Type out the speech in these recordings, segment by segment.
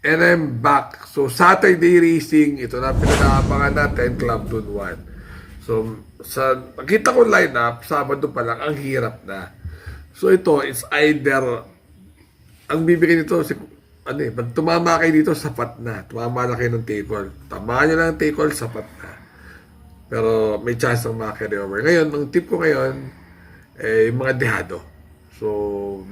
And I'm back. So, Saturday racing, ito na pinag-aabangan natin, Club Dun 1. So, nakita ko lineup, Sabado pa lang, ang hirap na. So, ito, it's either, ang bibigyan nito, pag tumama kayo dito, sapat na. Tumama na kayo ng take-all. Tamaan nyo lang ng take-all, sapat na. Pero, may chance ng makakari over. Ngayon, ang tip ko ngayon, yung mga dehado. So,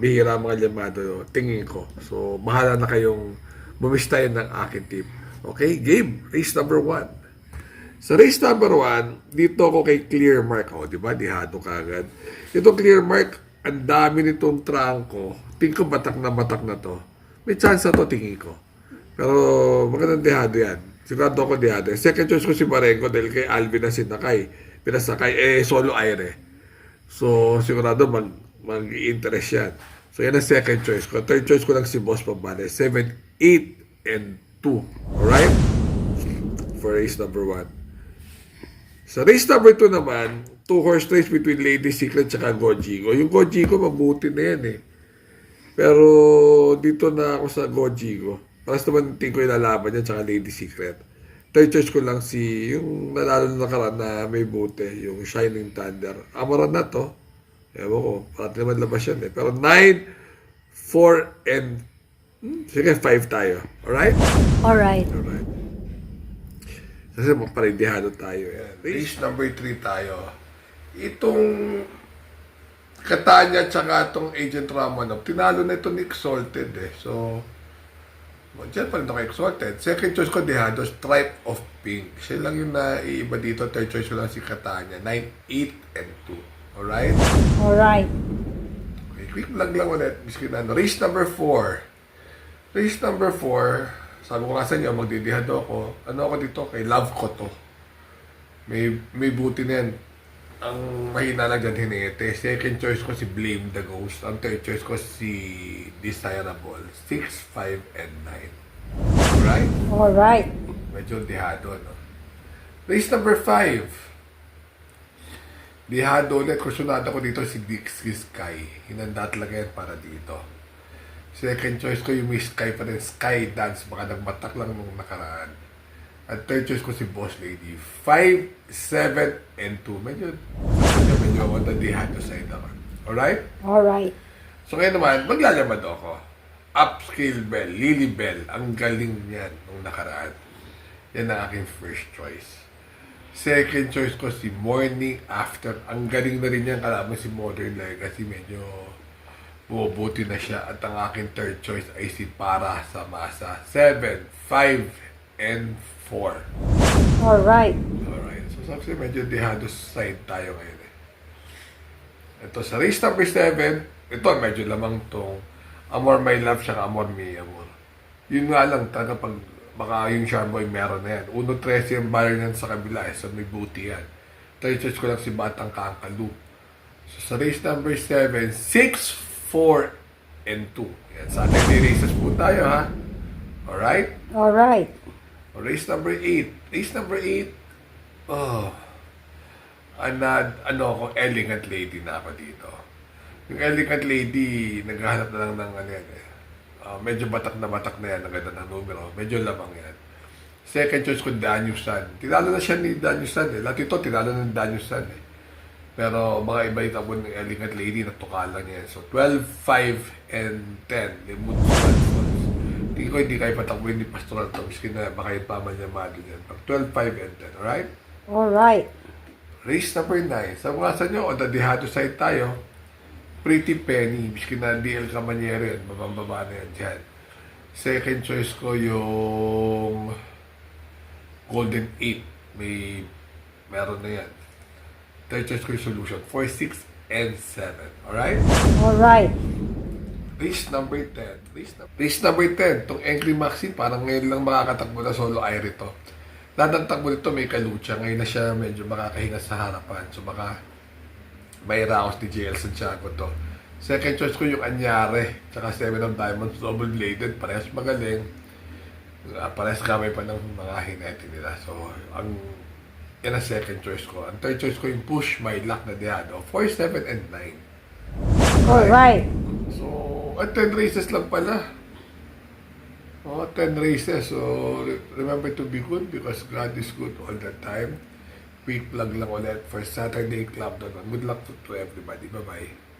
bihira mga llamado, tingin ko. So, bahala na kayong bumistayan ng aking tip. Okay, game. Race number 1. Sa race number 1, dito ako kay Clear Mark. O, di ba? Dihado kagad. Ito Clear Mark, ang dami nitong trangko. Tingin ko batak na to. May chance na to, tingin ko. Pero, magandang dihado yan. Sigurado ako dihado. Second choice ko si Marengo dahil kay Alvin na sinakay. Pinasakay, solo aire. So, sigurado mag-i-interest yan. So, yan ang second choice ko. Third choice ko lang si Boss Pabane. 7, 8, and 2. Alright? For race number 1. Sa race number 2 naman, 2-horse race between Lady Secret at Gojigo. Yung Gojigo, mabuti na yan eh. Pero, dito na ako sa Gojigo. Paras naman tingin ko ilalaban yan tsaka Lady Secret. Third choice ko lang yung nanalo na nakaraan na may buti, yung Shining Thunder. Amaran na to. Ewan ko, parang naman labas yan eh. Pero 9, 4, and sige, 5 tayo. Alright? Alright. Alright. Kasi magparidihado tayo. Yan. Race number 3 tayo. Itong Catania tsaka itong Agent Ramanov, tinalo na ito ni Exalted eh. So, dyan pa rin ito kay Exalted. Second choice ko, Dehado, Stripe of Pink. Siya lang yung naiiba dito. Third choice ko lang si Catania. 9, 8, and 2. Alright? Alright. Okay, quick lang ulit. Miskin ano. Race number 4. Race number 4, sabi ko nga sa inyo, magdidihado ako. Ano ako dito? Kay Love ko to. May buti na yan. Ang mahina lang dyan, Hinete. Second choice ko si Blame the Ghost. Ang third choice ko si Desirable. 6, 5, and 9. Alright? Alright. Medyo dihado, no? Race number 5. Dihado ulit. Kursunado ko dito si Dixie Sky. Hinanda talaga yan para dito. Second choice ko yung Miss Sky pa rin. Sky Dance. Baka nagmatak lang nung nakaraan. At third choice ko si Boss Lady. 5, 7, and 2. Medyo on the dihado side naman. Alright? Alright. So ngayon naman, maglalamad ako. Upscale Bell, Lily Bell. Ang galing niyan nung nakaraan. Yan ang aking first choice. Second choice ko si Morning After. Ang galing na rin yan. Kalaban si Modern Legacy. Medyo bubuti na siya. At ang aking third choice ay si Para sa Masa. 7, 5, and 4. Alright. Alright. So, sabi medyo dehado side tayo ngayon eh. Ito, sa race number 7, ito, medyo lamang tong Amor My Love siya Amor Mi Amor. Yun nga lang, taga pag baka yung Charmboy meron na yan. 1-13 yung buyer niyan sa kabila eh. So, may booty yan. Third choice ko lang si Batang Kangkalu. So, sa race number 7, 6, 4, and 2. Yan, sa ating races po tayo, ha? Alright? Alright. Race number 8. Race number 8, ako, Elegant Lady na ako dito. Yung Elegant Lady, naghahanap na lang ng ano yan eh. Medyo batak na yan, ang ganda ng numero. Medyo lamang yan. Second choice ko, Danyusan. Tinalo na siya ni Danyusan eh. Lahat ito, tinalo na ni Danyusan eh. Pero mga iba itabon ng Elegant Lady, natuka lang yan. So, 12, 5, and 10. Limut Tingin ko hindi kayo patakbuhin ni Pastoral Tom. Miskin na baka yung pamanyamado niyan. Pag 12, 5, and 10. Alright? Alright. Race number 9. Sa mga sa nyo, o dadihado side tayo. Pretty Penny. Miskin na DL Camanyero yan. Babang-baba na yan dyan. Second choice ko yung Golden 8. Meron na yan. Third choice ko yung Solution. 4, 6, and 7. Alright? Alright. Race number 10. Race number 10. Itong Angry Maxine, parang ngayon lang makakatakbo na solo air ito. Lahat ng takbo nito may kalucha. Ngayon na siya medyo makakahinga sa harapan. So baka may raos ni JL Santiago to. Second choice ko yung Anyare. Tsaka 7 of Diamonds, double bladed. Parehas magaling. Parehas gamay pa ng mga hinete nila. So, yan ang second choice ko. Ang third choice ko yung Push My Luck na Dehado. 4, 7, and 9. Alright. So, at 10 races lang pala. Oh, 10 races. So, remember to be good because God is good all the time. Quick plug lang ulit for Saturday Club. Good luck to everybody. Bye-bye.